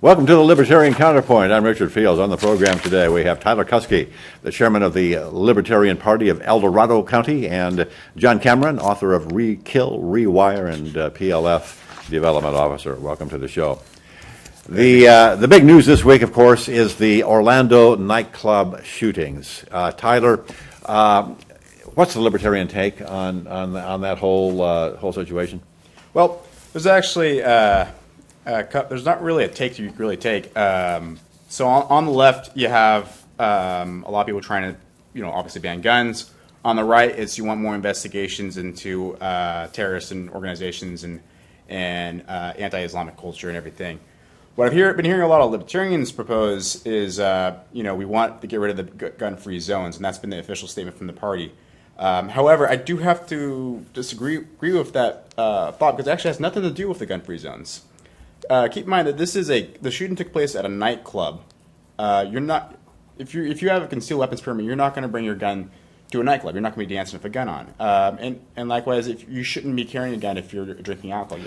Welcome to the Libertarian Counterpoint. I'm Richard Fields. On the program today, we have Tyler Kuski, the chairman of the Libertarian Party of El Dorado County, and John Cameron, author of Kill, Rewire, and PLF Development Officer. Welcome to the show. The big news this week, of course, is the Orlando nightclub shootings. Tyler, what's the Libertarian take on that whole situation? Well, there's actually there's not really a take that you can really take. So on the left, you have a lot of people trying to, obviously ban guns. On the right, it's you want more investigations into terrorists and organizations and anti-Islamic culture and everything. What I've been hearing a lot of libertarians propose is, we want to get rid of the gun-free zones, and that's been the official statement from the party. However, I do have to agree with that thought, because it actually has nothing to do with the gun-free zones. Keep in mind that the shooting took place at a nightclub. If you have a concealed weapons permit, you're not going to bring your gun to a nightclub. You're not going to be dancing with a gun on. And likewise, if you shouldn't be carrying a gun if you're drinking alcohol.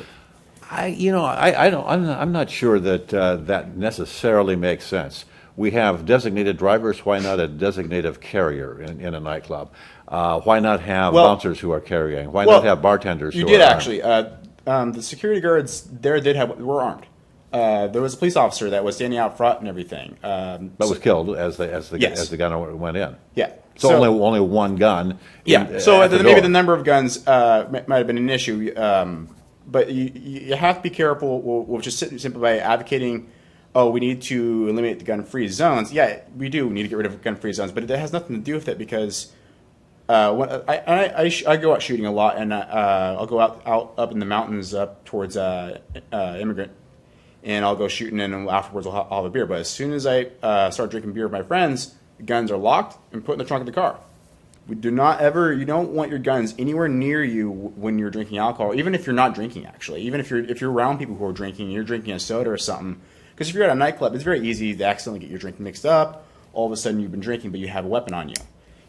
I'm not sure that that necessarily makes sense. We have designated drivers. Why not a designated carrier in a nightclub? Why not have bouncers who are carrying? Why not have bartenders? You did actually. The security guards there were armed. There was a police officer that was standing out front and everything. But was killed as the gun went in. Yeah. So only one gun. Yeah. So maybe the number of guns might have been an issue. But you have to be careful with just simply by advocating, we need to eliminate the gun-free zones. Yeah, we do need to get rid of gun-free zones, but it has nothing to do with it because when I go out shooting a lot, and I'll go out up in the mountains up towards Immigrant, and I'll go shooting, and afterwards I'll have a beer. But as soon as I start drinking beer with my friends, the guns are locked and put in the trunk of the car. You don't want your guns anywhere near you when you're drinking alcohol, even if you're not drinking, actually. Even if you're around people who are drinking, you're drinking a soda or something. Because if you're at a nightclub, it's very easy to accidentally get your drink mixed up. All of a sudden you've been drinking, but you have a weapon on you.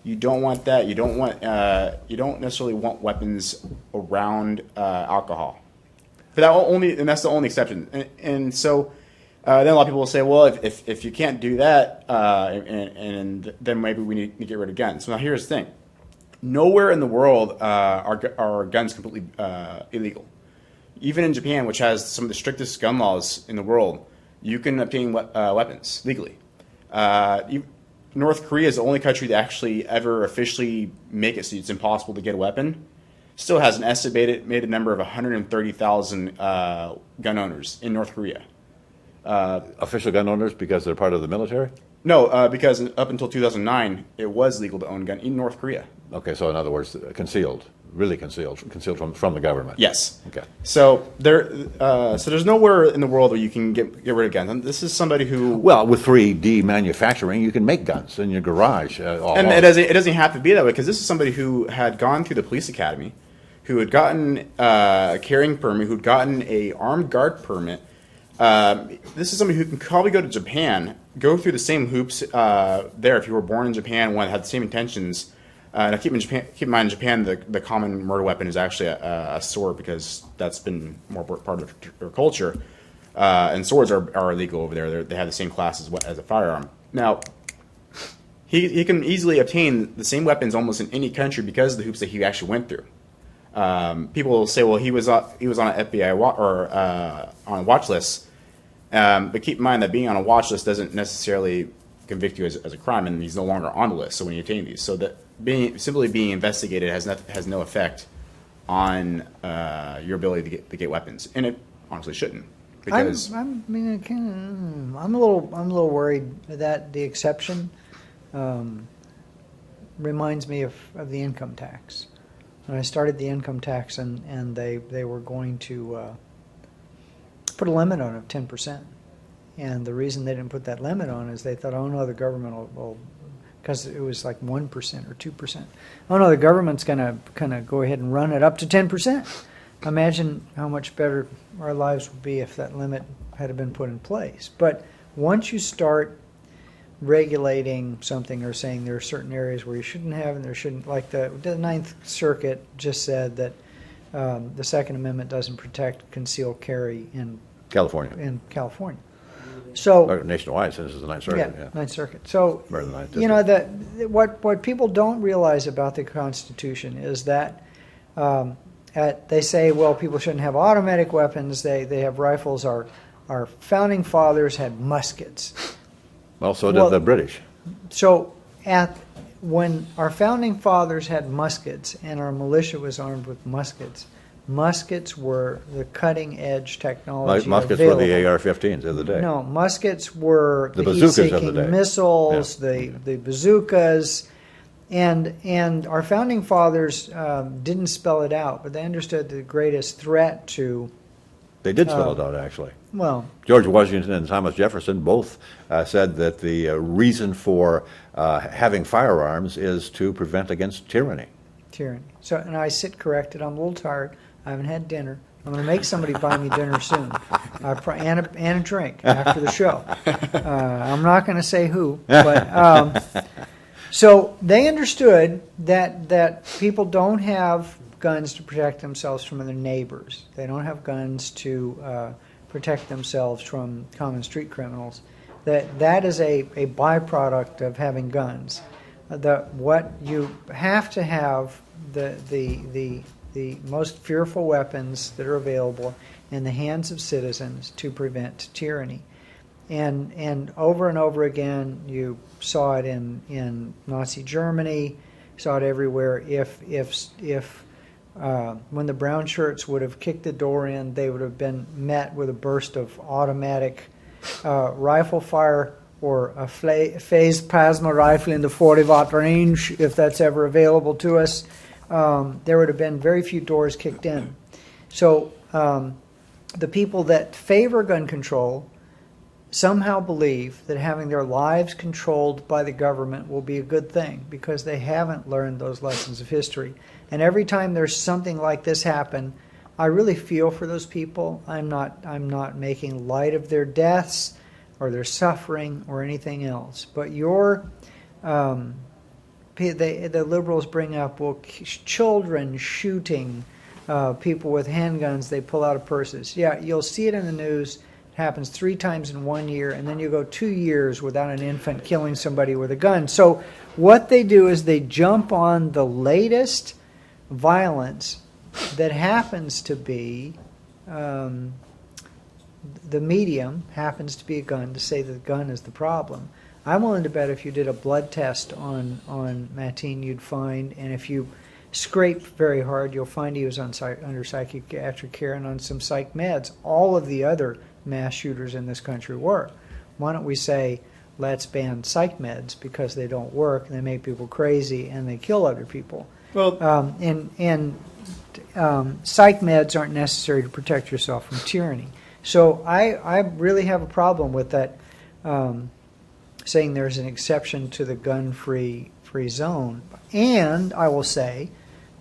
You don't want that. You don't necessarily want weapons around alcohol. And that's the only exception. And so then a lot of people will say, well, if you can't do that, and then maybe we need to get rid of guns. So now here's the thing. Nowhere in the world are guns completely illegal. Even in Japan, which has some of the strictest gun laws in the world, you can obtain weapons legally. North Korea is the only country that actually ever officially make it so it's impossible to get a weapon. Still has an estimated number of 130,000 gun owners in North Korea. Official gun owners because they're part of the military? No, because up until 2009, it was legal to own a gun in North Korea. Okay, so in other words, really concealed from the government. Yes. Okay. So there's nowhere in the world where you can get rid of guns. And this is somebody who with 3D manufacturing, you can make guns in your garage. And it doesn't have to be that way, because this is somebody who had gone through the police academy, who had gotten a carrying permit, who'd gotten a armed guard permit. This is somebody who can probably go to Japan, go through the same hoops there if you were born in Japan, one that had the same intentions. Now keep in mind, in Japan, the common murder weapon is actually a sword, because that's been more part of their culture. And swords are illegal over there. They have the same class as a firearm. Now, he can easily obtain the same weapons almost in any country because of the hoops that he actually went through. People will say, well, he was on an FBI on a watch list. But keep in mind that being on a watch list doesn't necessarily convict you as a crime, and he's no longer on the list. So when you obtain these, so that simply being investigated has no effect on your ability to get weapons, and it honestly shouldn't. Because I'm a little worried that the exception reminds me of the income tax. When I started the income tax, and they were going to put a limit on it of 10%. And the reason they didn't put that limit on is they thought, oh no, the government will, because it was like 1% or 2%. Oh no, the government's going to kind of go ahead and run it up to 10%. Imagine how much better our lives would be if that limit had been put in place. But once you start regulating something or saying there are certain areas where you shouldn't have and there shouldn't, like the Ninth Circuit just said that the Second Amendment doesn't protect concealed carry in California. California. So Or nationwide, since it's the Ninth Circuit. Yeah. Ninth Circuit. So Or the Ninth you know District. that what people don't realize about the Constitution is that they say, well, people shouldn't have automatic weapons. They have rifles. Our founding fathers had muskets. Well, so did the British. So when our founding fathers had muskets and our militia was armed with muskets, muskets were the cutting edge technology. Muskets available. were the AR-15s of the day. No, muskets were The the bazookas of the heat-seeking day. missiles, the bazookas, and our founding fathers didn't spell it out, but they understood the greatest threat to. They did spell it out, actually. Well, George Washington and Thomas Jefferson both said that the reason for having firearms is to prevent against tyranny. tyranny. So, and I sit corrected. I'm a little tired. I haven't had dinner. I'm going to make somebody buy me dinner soon, and a drink after the show. I'm not going to say who, but so they understood that people don't have guns to protect themselves from their neighbors. They don't have guns to protect themselves from common street criminals. That is a byproduct of having guns. What you have to have the most fearful weapons that are available in the hands of citizens to prevent tyranny. And over again, you saw it in Nazi Germany, saw it everywhere. If when the brown shirts would have kicked the door in, they would have been met with a burst of automatic rifle fire or a phased plasma rifle in the 40-watt range, if that's ever available to us. There would have been very few doors kicked in. So the people that favor gun control somehow believe that having their lives controlled by the government will be a good thing because they haven't learned those lessons of history. And every time there's something like this happen, I really feel for those people. I'm not making light of their deaths or their suffering or anything else. But the liberals bring up, well, children shooting people with handguns they pull out of purses. Yeah, you'll see it in the news. It happens 3 times in 1 year, and then you go 2 years without an infant killing somebody with a gun. So what they do is they jump on the latest violence that happens to be the medium happens to be a gun, to say that the gun is the problem. I'm willing to bet if you did a blood test on Mateen, you'd find, and if you scrape very hard, you'll find he was under psychiatric care and on some psych meds. All of the other mass shooters in this country were. Why don't we say, let's ban psych meds because they don't work, and they make people crazy, and they kill other people. Well, Psych meds aren't necessary to protect yourself from tyranny. So I really have a problem with that saying there's an exception to the gun-free zone. And I will say,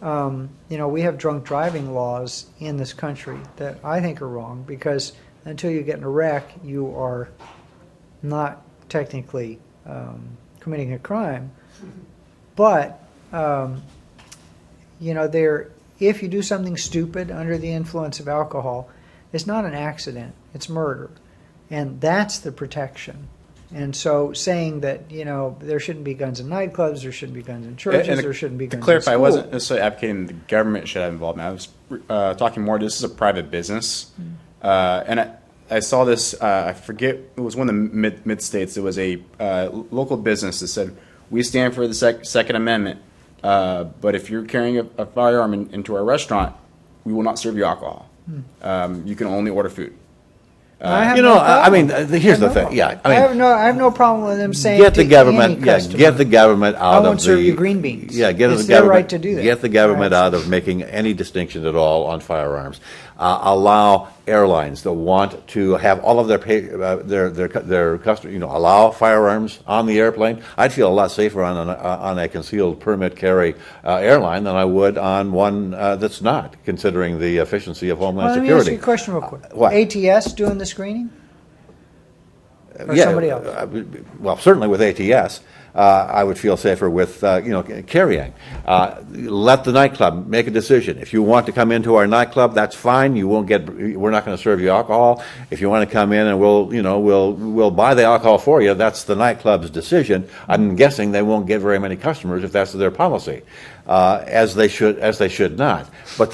we have drunk driving laws in this country that I think are wrong because until you get in a wreck, you are not technically committing a crime. But if you do something stupid under the influence of alcohol, it's not an accident, it's murder. And that's the protection. And so saying that, there shouldn't be guns in nightclubs, there shouldn't be guns in churches, there shouldn't be guns in schools. To clarify, I wasn't necessarily advocating the government should have involvement. I was talking more, this is a private business. And I saw this, I forget, it was one of the mid-states. It was a local business that said, we stand for the Second Amendment, but if you're carrying a firearm into our restaurant, we will not serve you alcohol. You can only order food. Here's the thing. Yeah, I have no problem with them saying get the to government. any Yeah, customer, get the government out I of won't the. serve you green beans. Yeah, get It's the their government. right to do that. Get the government Right. out of making any distinction at all on firearms. Allow airlines that want to have all of their customers, allow firearms on the airplane. I'd feel a lot safer on a concealed permit carry airline than I would on one that's not, considering the efficiency of Homeland Let me Security. ask you a question real quick. What? ATS doing the screening? or somebody else? Well, certainly with ATS. I would feel safer with, carrying. Let the nightclub make a decision. If you want to come into our nightclub, that's fine. We're not going to serve you alcohol. If you want to come in and we'll buy the alcohol for you, that's the nightclub's decision. I'm guessing they won't get very many customers if that's their policy, as they should not. But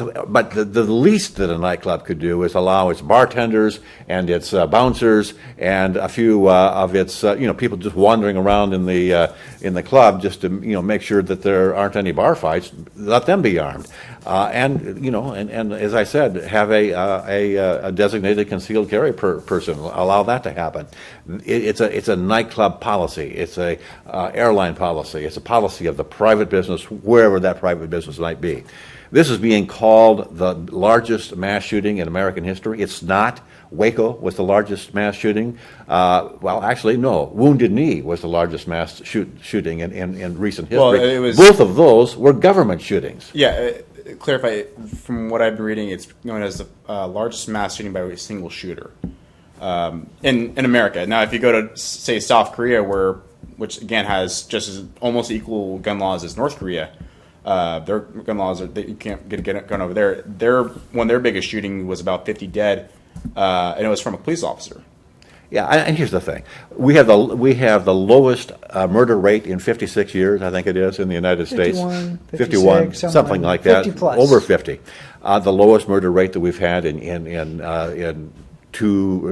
the least that a nightclub could do is allow its bartenders and its bouncers and a few of its people just wandering around in the club just to make sure that there aren't any bar fights. Let them be armed, and as I said, have a designated concealed carry person. Allow that to happen. It's a nightclub policy. It's a airline policy. It's a policy of the private business, wherever that private business might be. This is being called the largest mass shooting in American history. It's not. Waco was the largest mass shooting. Well, actually, no. Wounded Knee was the largest mass shooting in recent history. Well, both of those were government shootings. Yeah, clarify, from what I've been reading, it's known as the largest mass shooting by a single shooter in America. Now, if you go to, say, South Korea, which again has just as almost equal gun laws as North Korea, their gun laws are that you can't get a gun over there. One of their biggest shooting was about 50 dead, and it was from a police officer. Yeah, and here's the thing: we have the lowest murder rate in 56 years, I think it is, in the United States. 51, something like that. 50 plus. Over 50. The lowest murder rate that we've had in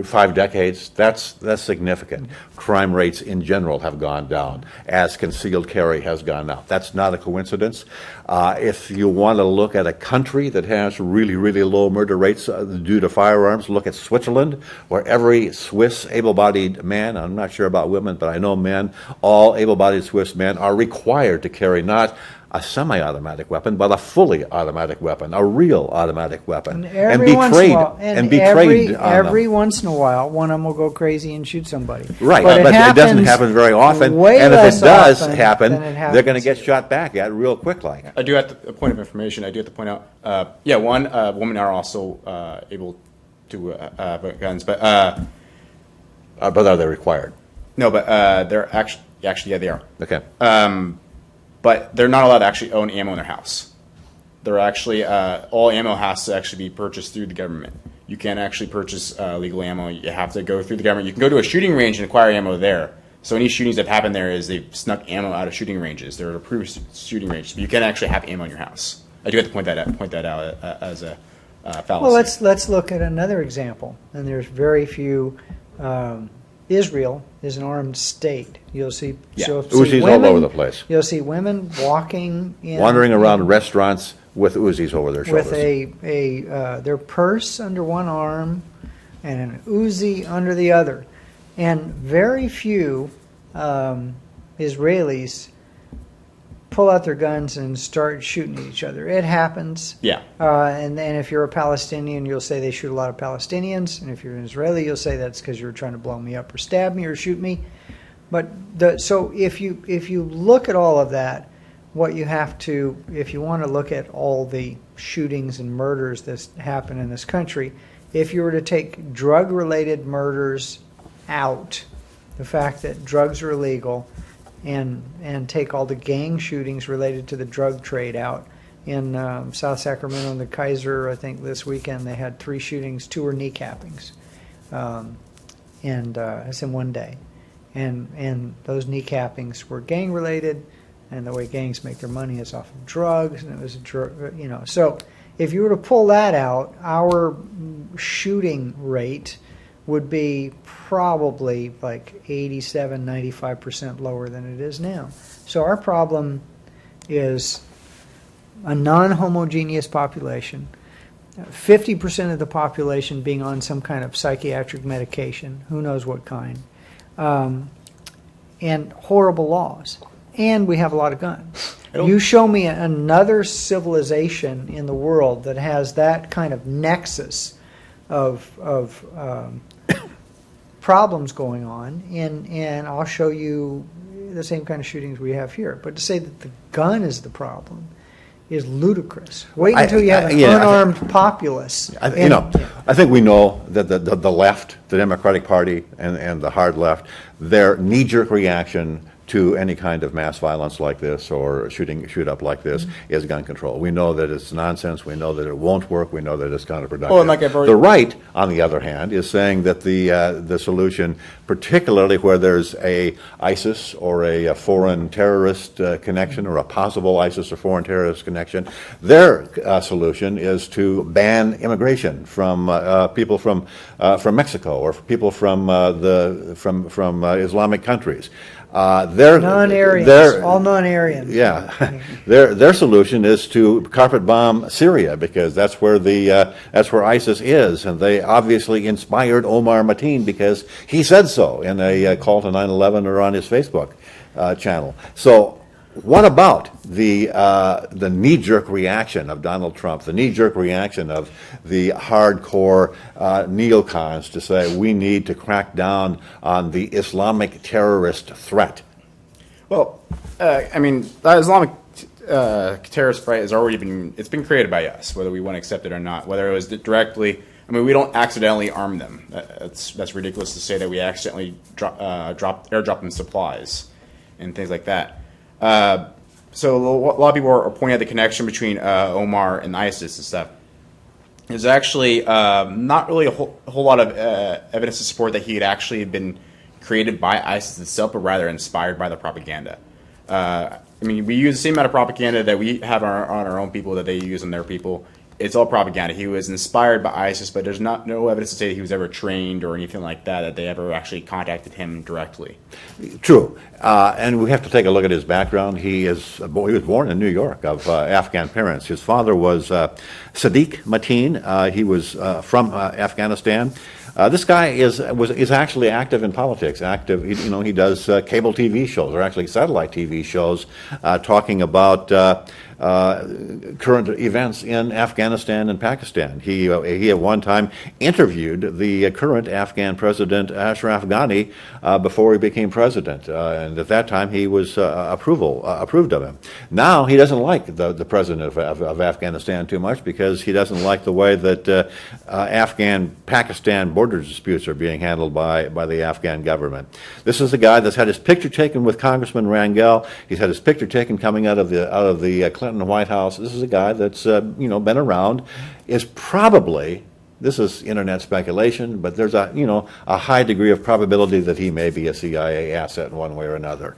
5 decades. That's significant. Crime rates in general have gone down as concealed carry has gone up. That's not a coincidence. If you want to look at a country that has really, really low murder rates due to firearms, look at Switzerland, where every Swiss able-bodied man, I'm not sure about women, but I know men, all able-bodied Swiss men are required to carry not a semi-automatic weapon, but a fully automatic weapon, a real automatic weapon, and be trained on every them. once in a while, one of them will go crazy and shoot somebody. Right, but it doesn't happen very often, and if it does happen, they're going to get shot back at real quick like. I do have a point of information. I do have to point out, women are also able to buy guns, but are they required? No, but they're actually, yeah, they are. Okay. But they're not allowed to actually own ammo in their house. They're actually all ammo has to actually be purchased through the government. You can't actually purchase legal ammo. You have to go through the government. You can go to a shooting range and acquire ammo there. So any shootings that happen there is they've snuck ammo out of shooting ranges. They're approved shooting ranges, but you can't actually have ammo in your house. I do have to point that out as a fallacy. Well, let's look at another example. And there's very few. Israel is an armed state. You'll see, Uzis all over the place. You'll see women wandering around restaurants with Uzis over their shoulders. With their purse under one arm and an Uzi under the other. And very few Israelis pull out their guns and start shooting at each other. It happens. Yeah. And if you're a Palestinian, you'll say they shoot a lot of Palestinians. And if you're an Israeli, you'll say that's because you're trying to blow me up or stab me or shoot me. But so if you look at all of that, what you have to, if you want to look at all the shootings and murders that happen in this country, if you were to take drug-related murders out, the fact that drugs are illegal, and take all the gang shootings related to the drug trade out. In South Sacramento and the Kaiser, I think this weekend they had 3 shootings, 2 were kneecappings. It's in one day. And those kneecappings were gang related, and the way gangs make their money is off of drugs, and it was So if you were to pull that out, our shooting rate would be probably like 87, 95% lower than it is now. So our problem is a non-homogeneous population, 50% of the population being on some kind of psychiatric medication, who knows what kind, and horrible laws. And we have a lot of guns. You show me another civilization in the world that has that kind of nexus of problems going on, and I'll show you the same kind of shootings we have here. But to say that the gun is the problem is ludicrous. Wait until you have an unarmed populace. I think we know that the left, the Democratic Party, and the hard left, their knee-jerk reaction to any kind of mass violence like this or shoot up like this is gun control. We know that it's nonsense. We know that it won't work. We know that it's counterproductive. Well, and like the right, on the other hand, is saying that the solution, particularly where there's a ISIS or a foreign terrorist connection or a possible ISIS or foreign terrorist connection, their solution is to ban immigration from people from Mexico or people from Islamic countries. Non-Aryans, all non-Aryans. Yeah, their solution is to carpet bomb Syria because that's where ISIS is, and they obviously inspired Omar Mateen because he said so in a call to 9/11 or on his Facebook channel. So, what about the knee-jerk reaction of Donald Trump, the knee-jerk reaction of the hardcore neocons to say we need to crack down on the Islamic terrorist threat? Well, I mean, the Islamic terrorist threat has already been created by us, whether we want to accept it or not. Whether it was directly, I mean, we don't accidentally arm them. That's ridiculous to say that we accidentally airdrop them supplies and things like that. So a lot of people are pointing at the connection between Omar and ISIS and stuff. There's actually not really a whole lot of evidence to support that he had actually been created by ISIS itself, but rather inspired by the propaganda. I mean, we use the same amount of propaganda that we have on our own people that they use on their people. It's all propaganda. He was inspired by ISIS, but there's no evidence to say that he was ever trained or anything like that they ever actually contacted him directly. True. And we have to take a look at his background. He was born in New York of Afghan parents. His father was Seddique Mateen. He was from Afghanistan. This guy is actually active in politics. He does cable TV shows, or actually satellite TV shows, talking about current events in Afghanistan and Pakistan. He at one time interviewed the current Afghan President Ashraf Ghani before he became president, and at that time he was approved of him. Now he doesn't like the president of Afghanistan too much because he doesn't like the way that Afghan-Pakistan border disputes are being handled by the Afghan government. This is a guy that's had his picture taken with Congressman Rangel. He's had his picture taken coming out of the Clinton White House. This is a guy that's been around. Is probably, this is internet speculation, but there's a high degree of probability that he may be a CIA asset in one way or another.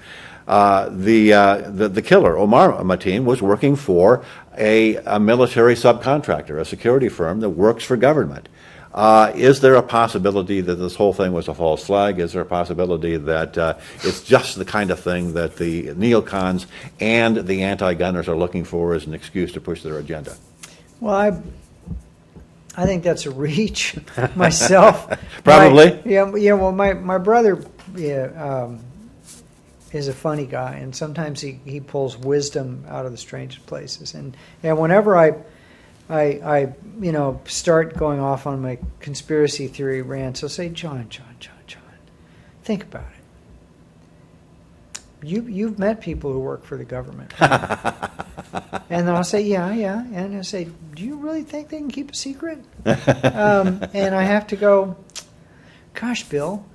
The killer, Omar Mateen, was working for a military subcontractor, a security firm that works for government. Is there a possibility that this whole thing was a false flag? Is there a possibility that it's just the kind of thing that the neocons and the anti-gunners are looking for as an excuse to push their agenda? Well, I think that's a reach myself. Probably. Well, my brother is a funny guy, and sometimes he pulls wisdom out of the strangest places. And whenever I start going off on my conspiracy theory rants, I'll say, John, think about it. You've met people who work for the government. And then I'll say, yeah. And I say, do you really think they can keep a secret? And I have to go, gosh, Bill,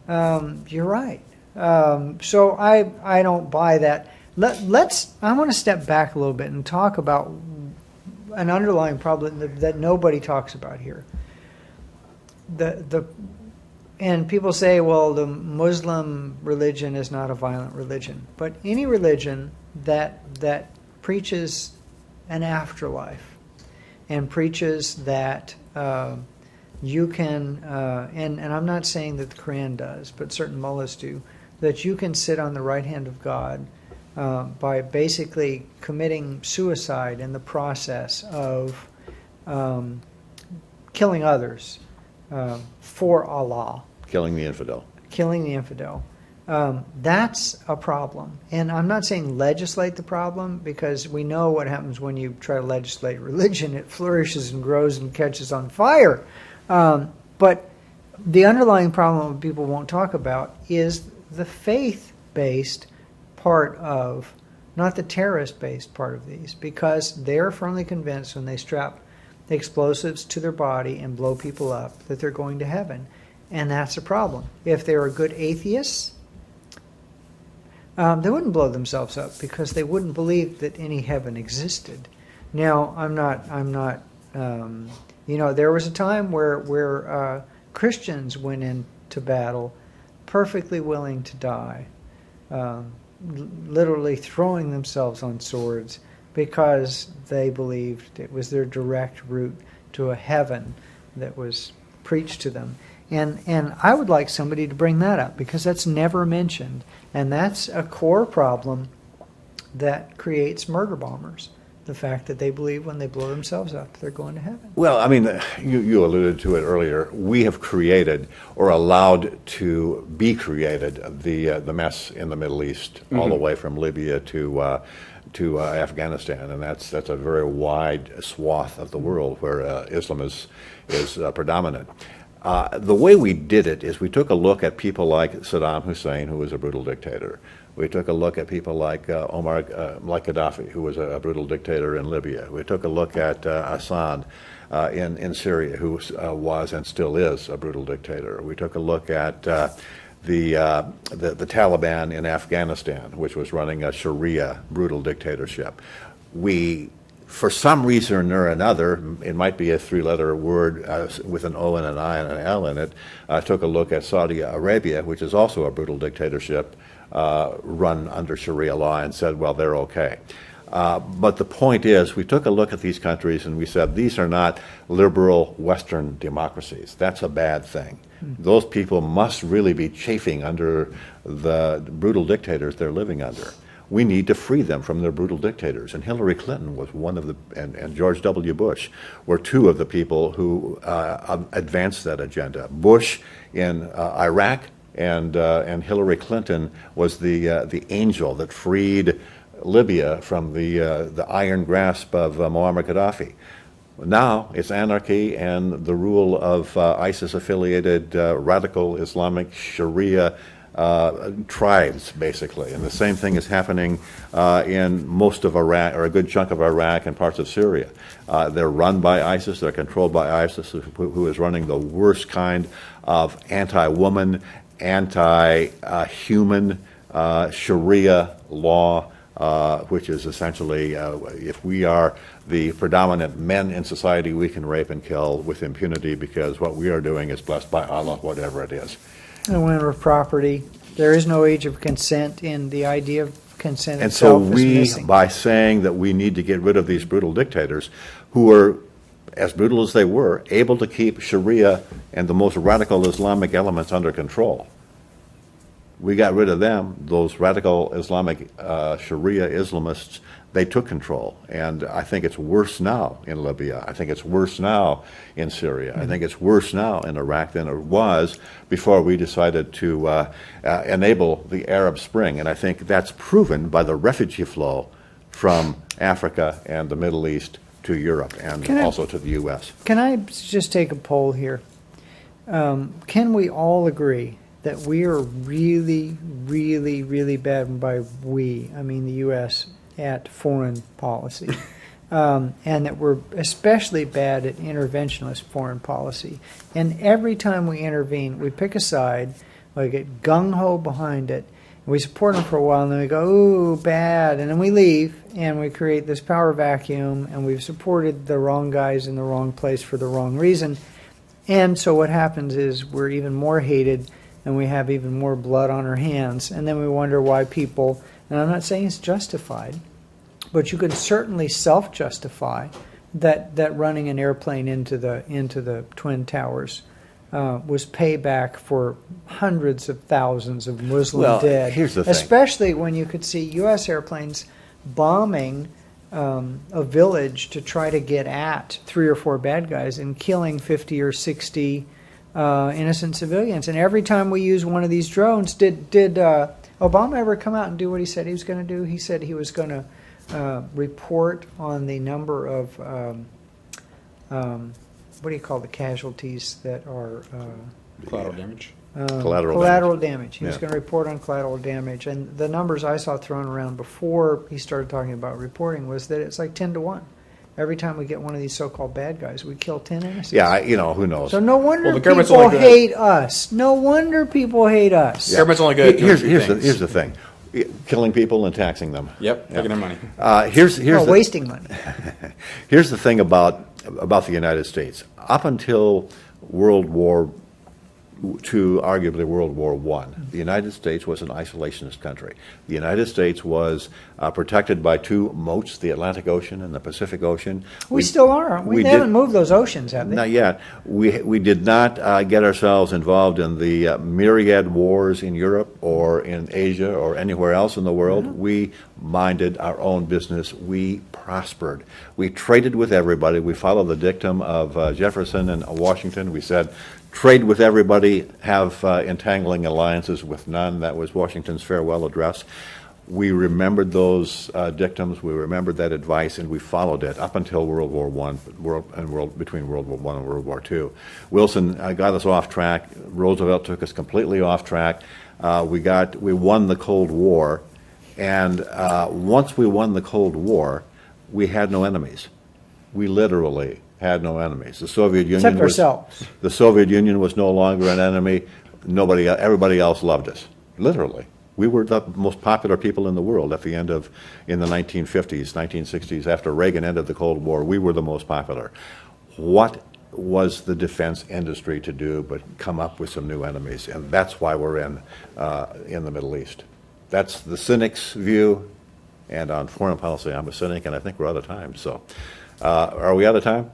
you're right. So I don't buy that. I want to step back a little bit and talk about an underlying problem that nobody talks about here. And people say, well, the Muslim religion is not a violent religion, but any religion that preaches an afterlife and preaches that you can, and I'm not saying that the Quran does, but certain mullahs do, that you can sit on the right hand of God by basically committing suicide in the process of killing others for Allah. Killing the infidel. That's a problem. And I'm not saying legislate the problem, because we know what happens when you try to legislate religion. It flourishes and grows and catches on fire. But the underlying problem that people won't talk about is the faith-based part of not the terrorist-based part of these, because they're firmly convinced when they strap explosives to their body and blow people up that they're going to heaven. And that's a problem. If they were good atheists, they wouldn't blow themselves up because they wouldn't believe that any heaven existed. Now, I'm not. There was a time where Christians went into battle perfectly willing to die, literally throwing themselves on swords because they believed it was their direct route to a heaven that was preached to them. And I would like somebody to bring that up, because that's never mentioned. And that's a core problem that creates murder bombers. The fact that they believe when they blow themselves up, they're going to heaven. Well, I mean, you alluded to it earlier. We have created, or allowed to be created, the mess in the Middle East, all the way from Libya to Afghanistan, and that's a very wide swath of the world where Islam is predominant. The way we did it is we took a look at people like Saddam Hussein, who was a brutal dictator. We took a look at people like like Gaddafi, who was a brutal dictator in Libya. We took a look at Assad in Syria, who was and still is a brutal dictator. We took a look at the Taliban in Afghanistan, which was running a Sharia brutal dictatorship. We, for some reason or another, it might be a three-letter word with an O and an I and an L in it, took a look at Saudi Arabia, which is also a brutal dictatorship, run under Sharia law, and said, well, they're okay. But the point is, we took a look at these countries and we said, these are not liberal Western democracies. That's a bad thing. Those people must really be chafing under the brutal dictators they're living under. We need to free them from their brutal dictators. And Hillary Clinton was one of the, and George W. Bush were two of the people who advanced that agenda. Bush in Iraq, and Hillary Clinton was the angel that freed Libya from the iron grasp of Muammar Gaddafi. Now it's anarchy and the rule of ISIS-affiliated radical Islamic Sharia tribes, basically. And the same thing is happening in most of Iraq, or a good chunk of Iraq and parts of Syria. They're run by ISIS, they're controlled by ISIS, who is running the worst kind of anti-woman, anti-human Sharia law, which is essentially, if we are the predominant men in society, we can rape and kill with impunity, because what we are doing is blessed by Allah, whatever it is. And when we're property, there is no age of consent, and the idea of consent and so itself is we, missing. by saying that we need to get rid of these brutal dictators, who were, as brutal as they were, able to keep Sharia and the most radical Islamic elements under control. We got rid of them, those radical Islamic Sharia Islamists. They took control, and I think it's worse now in Libya. I think it's worse now in Syria. I think it's worse now in Iraq than it was before we decided to enable the Arab Spring. And I think that's proven by the refugee flow from Africa and the Middle East to Europe, and also to the U.S. Can I just take a poll here? Can we all agree that we are really, really, really bad, and by we, I mean the U.S., at foreign policy, and that we're especially bad at interventionist foreign policy? And every time we intervene, we pick a side, we get gung-ho behind it, and we support them for a while, and then we go, ooh, bad, and then we leave, and we create this power vacuum, and we've supported the wrong guys in the wrong place for the wrong reason. And so what happens is we're even more hated, and we have even more blood on our hands, and then we wonder why people, and I'm not saying it's justified, but you could certainly self-justify that running an airplane into the Twin Towers was payback for hundreds of thousands of Muslim dead. Here's the thing. Especially when you could see U.S. airplanes bombing a village to try to get at 3 or 4 bad guys and killing 50 or 60 innocent civilians. And every time we use one of these drones, did Obama ever come out and do what he said he was going to do? He said he was going to report on the number of what do you call the casualties that are Collateral damage. Collateral damage. He was Yeah. going to report on collateral damage, and the numbers I saw thrown around before he started talking about reporting was that it's like 10-1. Every time we get one of these so-called bad guys, we kill 10 innocents. Yeah, who knows? So no wonder Well, the government's people only good- hate us. No wonder people hate us. The government's only good at doing Here's two things. the thing: killing people and taxing them. Yep, taking their money. Here's No, the, wasting money. here's the thing about the United States. Up until World War II, arguably World War I, the United States was an isolationist country. The United States was protected by two moats, the Atlantic Ocean and the Pacific Ocean. We still are, aren't we? They haven't moved those oceans, have they? Not yet. We did not get ourselves involved in the myriad wars in Europe or in Asia or anywhere else in the world. Mm-hmm. We minded our own business. We prospered. We traded with everybody. We followed the dictum of Jefferson and Washington. We said, trade with everybody, have entangling alliances with none. That was Washington's farewell address. We remembered those dictums, we remembered that advice, and we followed it up until World War I, between World War I and World War II. Wilson got us off track. Roosevelt took us completely off track. We won the Cold War, and once we won the Cold War, we had no enemies. We literally had no enemies. The Soviet Union Except ourselves. The Soviet Union was no longer an enemy. Everybody else loved us. Literally, we were the most popular people in the world in the 1950s, 1960s. After Reagan ended the Cold War, we were the most popular. What was the defense industry to do but come up with some new enemies? And that's why we're in the Middle East. That's the cynic's view. And on foreign policy, I'm a cynic, and I think we're out of time. So, are we out of time?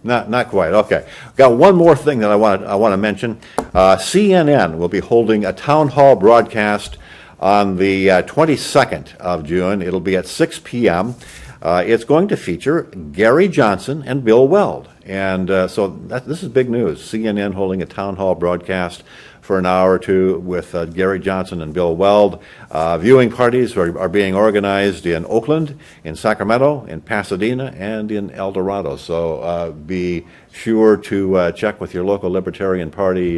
Not quite. Okay. Got one more thing that I want to mention. CNN will be holding a town hall broadcast on the 22nd of June. It'll be at 6 p.m. It's going to feature Gary Johnson and Bill Weld. And so this is big news. CNN holding a town hall broadcast for an hour or two with Gary Johnson and Bill Weld. Viewing parties are being organized in Oakland, in Sacramento, in Pasadena, and in El Dorado. So be sure to check with your local Libertarian Party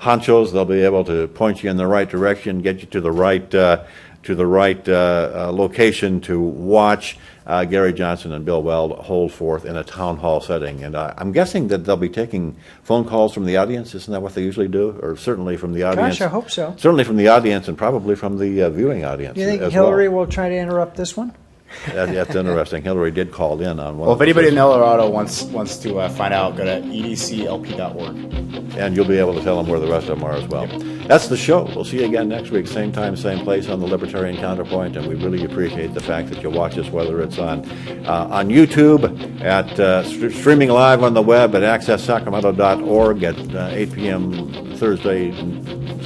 honchos. They'll be able to point you in the right direction, get you to the right location to watch Gary Johnson and Bill Weld hold forth in a town hall setting. And I'm guessing that they'll be taking phone calls from the audience. Isn't that what they usually do? Or certainly from the audience. Gosh, I hope so. Certainly from the audience and probably from the viewing audience. Do you think as Hillary well. will try to interrupt this one? That's interesting. Hillary did call in on one. Well, if anybody in El Dorado wants to find out, go to edclp.org. And you'll be able to tell them where the rest of them are as well. That's the show. We'll see you again next week, same time, same place on the Libertarian Counterpoint, and we really appreciate the fact that you watch us, whether it's on YouTube, at streaming live on the web at accesssacramento.org at 8 p.m. Thursday,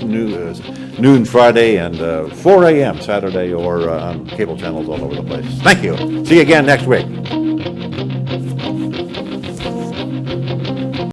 noon Friday, and 4 a.m. Saturday, or on cable channels all over the place. Thank you. See you again next week.